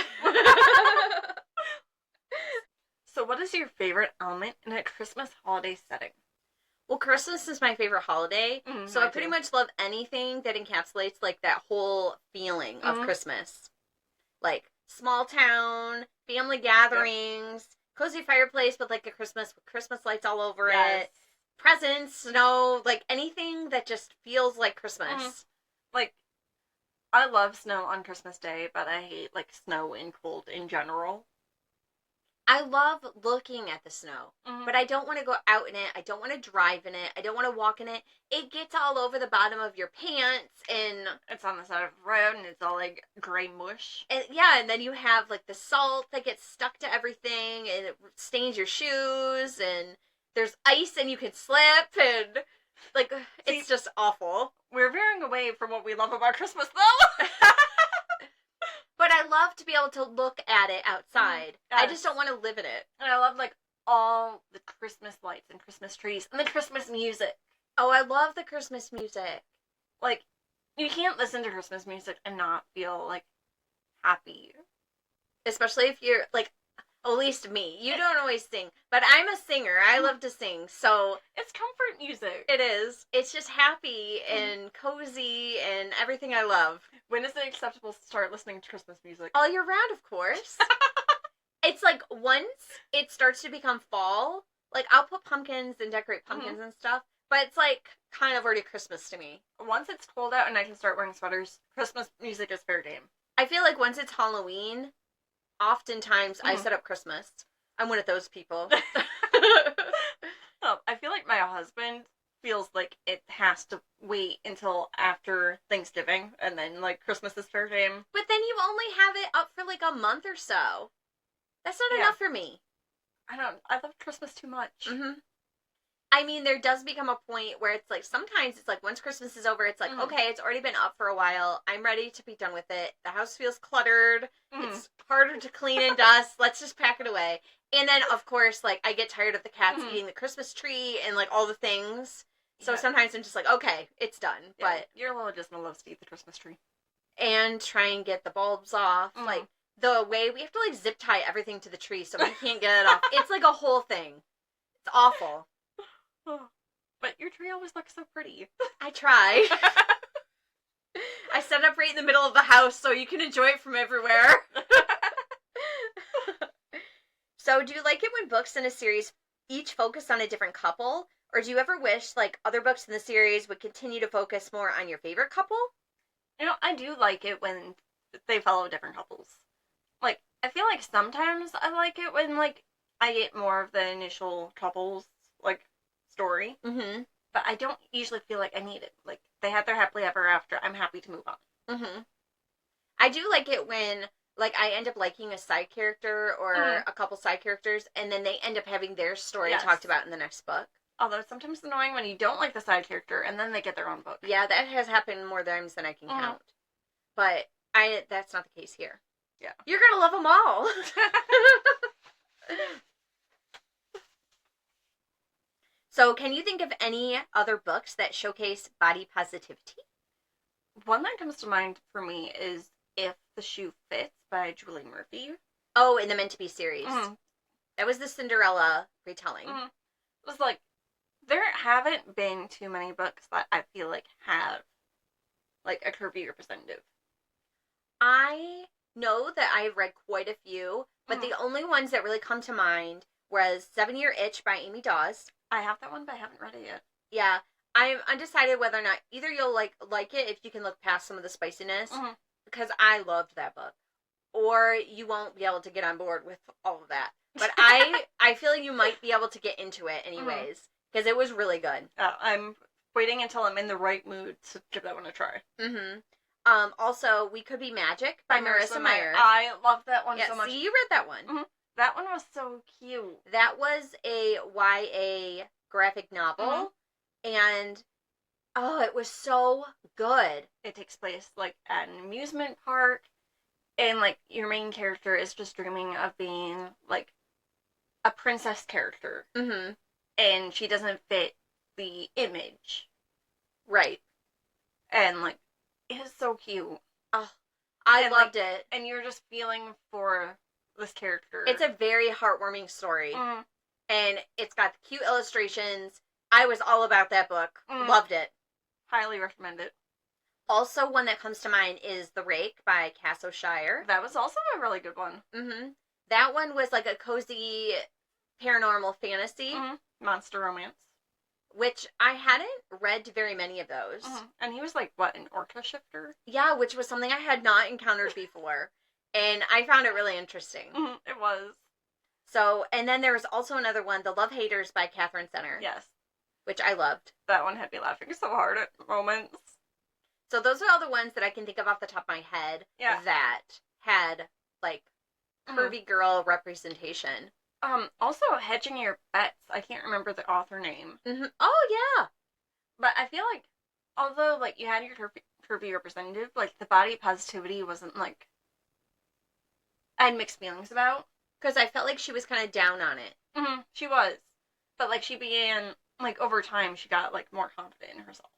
So what is your favorite element in a Christmas holiday setting? Well, Christmas is my favorite holiday, so I pretty much love anything that encapsulates, like, that whole feeling of Christmas. Like, small town, family gatherings, cozy fireplace with, like, a Christmas with Christmas lights all over it, presents, snow, like, anything that just feels like Christmas. Like, I love snow on Christmas Day, but I hate, like, snow and cold in general. I love looking at the snow, but I don't want to go out in it. I don't want to drive in it. I don't want to walk in it. It gets all over the bottom of your pants, and it's on the side of the road, and it's all, like, gray mush. And yeah, and then you have, like, the salt that gets stuck to everything, and it stains your shoes, and there's ice, and you can slip, and, like, it's just awful. We're veering away from what we love about Christmas, though! But I love to be able to look at it outside. Yes. I just don't want to live in it. And I love, like, all the Christmas lights and Christmas trees and the Christmas music. Oh, I love the Christmas music. Like, you can't listen to Christmas music and not feel, like, happy. Especially if you're, like, at least me. You don't always sing, but I'm a singer. I love to sing, so... It's comfort music. It is. It's just happy and cozy and everything I love. When is it acceptable to start listening to Christmas music? All year round, of course. It's like, once it starts to become fall, like, I'll put pumpkins and decorate pumpkins and stuff, but it's, like, kind of already Christmas to me. Once it's cold out and I can start wearing sweaters, Christmas music is fair game. I feel like once it's Halloween... Oftentimes, I set up Christmas. I'm one of those people. I feel like my husband feels like it has to wait until after Thanksgiving and then like Christmas is fair game. But then you only have it up for like a month or so. That's not enough for me. I love Christmas too much. I mean, there does become a point where it's like, sometimes it's like, once Christmas is over, it's like, okay, it's already been up for a while. I'm ready to be done with it. The house feels cluttered. It's harder to clean and dust. Let's just pack it away. And then, of course, like, I get tired of the cats eating the Christmas tree and, like, all the things. So sometimes I'm just like, okay, it's done. Yeah, but your little just loves to eat the Christmas tree. And try and get the bulbs off. Like, the way we have to, like, zip tie everything to the tree so we can't get it off. It's, like, a whole thing. It's awful. But your tree always looks so pretty. I try. I set it up right in the middle of the house so you can enjoy it from everywhere. So, do you like it when books in a series each focus on a different couple? Or do you ever wish, like, other books in the series would continue to focus more on your favorite couple? You know, I do like it when they follow different couples. Like, I feel like sometimes I like it when, like, I get more of the initial couples, like, story. But I don't usually feel like I need it. Like, they had their happily ever after. I'm happy to move on. I do like it when, like, I end up liking a side character or a couple side characters, and then they end up having their story talked about in the next book. Although it's sometimes annoying when you don't like the side character, and then they get their own book. Yeah, that has happened more times than I can count. But that's not the case here. Yeah. You're gonna love them all. So, can you think of any other books that showcase body positivity? One that comes to mind for me is If the Shoe Fits by Julie Murphy. Oh, in the Meant to Be series. That was the Cinderella retelling. It was like, there haven't been too many books that I feel like have, like, a curvy representative. I know that I've read quite a few, but the only ones that really come to mind was 7 Year Itch by Amy Dawes. I have that one, but I haven't read it yet. Yeah. I'm undecided whether or not either you'll like it if you can look past some of the spiciness, because I loved that book, or you won't be able to get on board with all of that. But I feel like you might be able to get into it anyways, because it was really good. I'm waiting until I'm in the right mood to give that one a try. Also, We Could Be Magic by Marissa Meyer. I love that one so much. See, you read that one. That one was so cute. That was a YA graphic novel, and it was so good. It takes place, like, at an amusement park, and, like, your main character is just dreaming of being, like, a princess character. And she doesn't fit the image. Right. And, like, it is so cute. Oh, I loved it. And you're just feeling for this character. It's a very heartwarming story. And it's got cute illustrations. I was all about that book. Loved it. Highly recommend it. Also, one that comes to mind is The Rake by Cass O'Shire. That was also a really good one. That one was like a cozy paranormal fantasy. Monster romance. Which I hadn't read very many of those. And he was like, what, an orca shifter? Yeah, which was something I had not encountered before. And I found it really interesting. It was. So, and then there was also another one, The Love Haters by Catherine Center. Yes. Which I loved. That one had me laughing so hard at moments. So those are all the ones that I can think of off the top of my head that had, like, curvy girl representation. Also, Hedging Your Bets. I can't remember the author name. Oh, yeah. But I feel like, although, like, you had your curvy representative, like, the body positivity wasn't, like, I had mixed feelings about. Because I felt like she was kind of down on it. She was. But, like, she began, like, over time, she got, like, more confident in herself.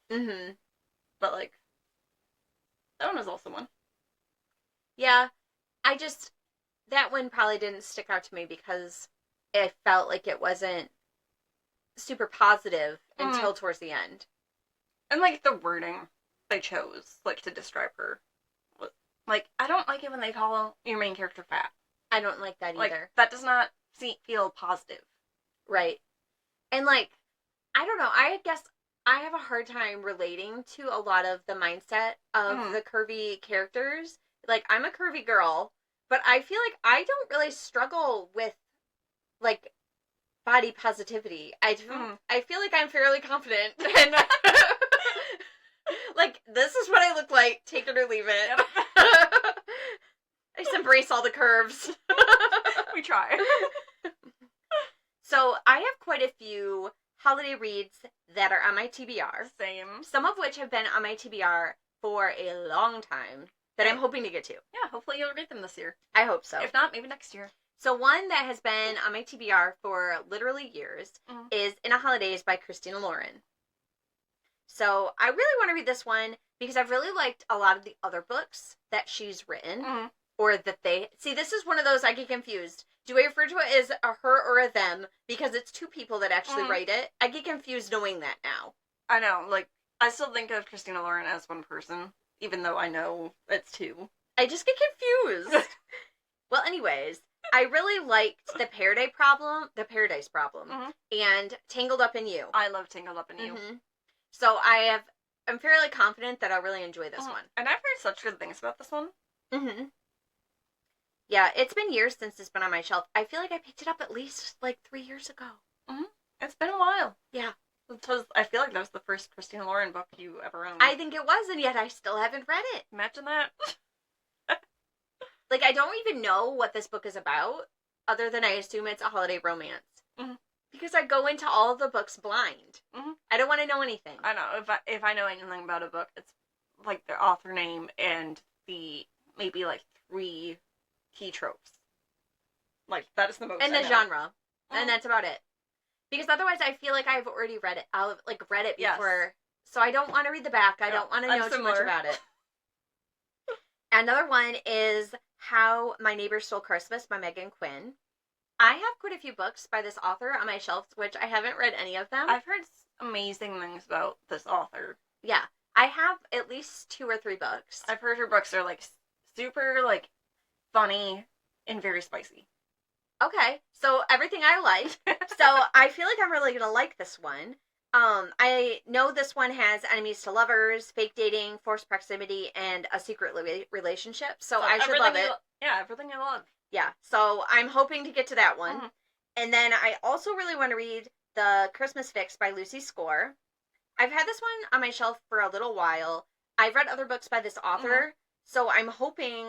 But, like, that one was also one. Yeah. That one probably didn't stick out to me because it felt like it wasn't super positive until towards the end. And, like, the wording they chose, like, to describe her. Like, I don't like it when they call your main character fat. I don't like that either. That does not feel positive. Right. And, like, I don't know. I guess I have a hard time relating to a lot of the mindset of the curvy characters. Like, I'm a curvy girl, but I feel like I don't really struggle with like, body positivity. I feel like I'm fairly confident. And like, this is what I look like. Take it or leave it. Yep. I just embrace all the curves. We try. So I have quite a few holiday reads that are on my TBR. Same. Some of which have been on my TBR for a long time that I'm hoping to get to. Yeah, hopefully you'll read them this year. I hope so. If not, maybe next year. So one that has been on my TBR for literally years is In a Holidays by Christina Lauren. So I really want to read this one because I've really liked a lot of the other books that she's written. Or that they... See, this is one of those I get confused. Do I refer to it as a her or a them? Because it's two people that actually write it. I get confused knowing that now. I know. Like, I still think of Christina Lauren as one person, even though I know it's two. I just get confused. Well, anyways, I really liked The Paradise Problem, and Tangled Up in You. I love Tangled Up in You. So I'm fairly confident that I'll really enjoy this one. And I've heard such good things about this one. Yeah, it's been years since it's been on my shelf. I feel like I picked it up at least like 3 years ago. It's been a while. Yeah. I feel like that was the first Christina Lauren book you ever owned. I think it was, and yet I still haven't read it. Imagine that. Like, I don't even know what this book is about, other than I assume it's a holiday romance. Because I go into all of the books blind. I don't want to know anything. I know. If I know anything about a book, it's like the author name and the maybe like 3 key tropes. Like, that is the most. And the genre. And that's about it. Because otherwise I feel like I've already read it. I'll read it before. Yes. So I don't want to read the back. I don't want to know too much about it. Another one is How My Neighbor Stole Christmas by Megan Quinn. I have quite a few books by this author on my shelves, which I haven't read any of them. I've heard amazing things about this author. Yeah. I have at least 2 or 3 books. I've heard her books are, like, super, like, funny and very spicy. Okay. So everything I like. So I feel like I'm really going to like this one. I know this one has enemies to lovers, fake dating, forced proximity, and a secret relationship. So I should love it. Yeah, everything I love. Yeah. So I'm hoping to get to that one. And then I also really want to read The Christmas Fix by Lucy Score. I've had this one on my shelf for a little while. I've read other books by this author, so I'm hoping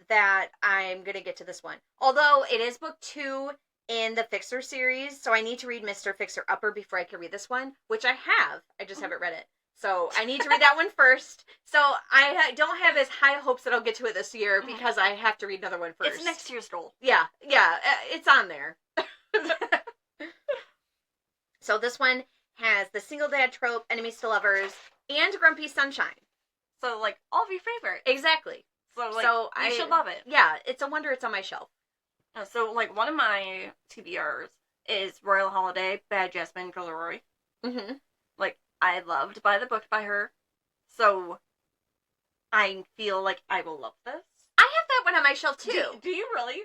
that I'm going to get to this one. Although it is book 2 in the Fixer series, so I need to read Mr. Fixer Upper before I can read this one, which I have. I just haven't read it. So I need to read that one first. So I don't have as high hopes that I'll get to it this year because I have to read another one first. It's next year's goal. Yeah, it's on there. So this one has the single dad trope, enemies to lovers, and Grumpy Sunshine. So, like, all of your favorites. Exactly. So, like, you should love it. Yeah, it's a wonder it's on my shelf. So, like, one of my TBRs is Royal Holiday by Jasmine Guillory. Like, I loved By the Book by her. So, I feel like I will love this. I have that one on my shelf, too. Do you really?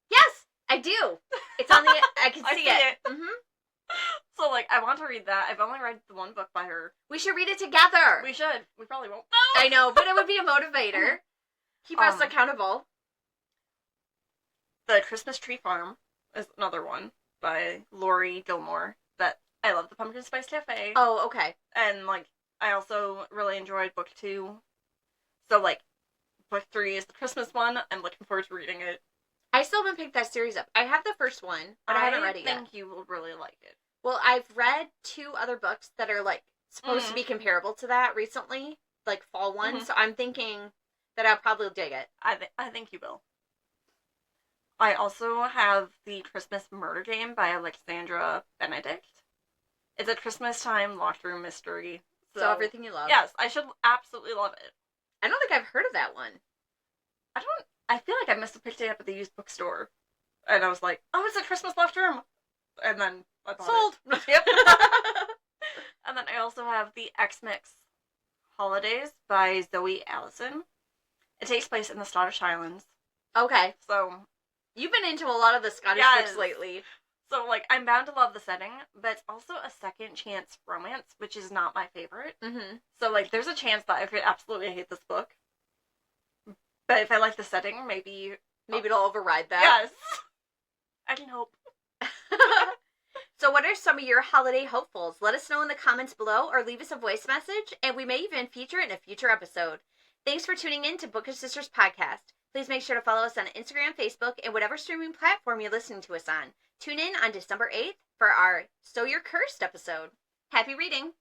Yes, I do. It's on the... I can see it. So, like, I want to read that. I've only read the one book by her. We should read it together. We should. We probably won't. I know, but it would be a motivator. Keep us accountable. The Christmas Tree Farm is another one by Lori Gilmore that I love. The Pumpkin Spice Cafe. Oh, okay. And, like, I also really enjoyed book 2. So, like, book 3 is the Christmas one. I'm looking forward to reading it. I still haven't picked that series up. I have the first one, but I haven't read it yet. I think you will really like it. Well, I've read 2 other books that are, like, supposed to be comparable to that recently, like fall ones, so I'm thinking that I'll probably dig it. I think you will. I also have the Christmas Murder Game by Alexandra Benedict. It's a Christmas time locked room mystery. So everything you love. Yes, I should absolutely love it. I don't think I've heard of that one. I feel like I must have picked it up at the used bookstore. And I was like, oh, it's a Christmas locked room. And then I bought Sold. It. Yep. And then I also have the X-Mix Holidays by Zoe Allison. It takes place in the Scottish Highlands. Okay. So... You've been into a lot of the Scottish books lately. So, like, I'm bound to love the setting, but it's also a second chance romance, which is not my favorite. So, like, there's a chance that I could absolutely hate this book. But if I like the setting, maybe it'll override that. Yes. I can hope. So what are some of your holiday hopefuls? Let us know in the comments below or leave us a voice message, and we may even feature it in a future episode. Thanks for tuning in to Bookish Sisters Podcast. Please make sure to follow us on Instagram, Facebook, and whatever streaming platform you're listening to us on. Tune in on December 8th for our So You're Cursed episode. Happy reading!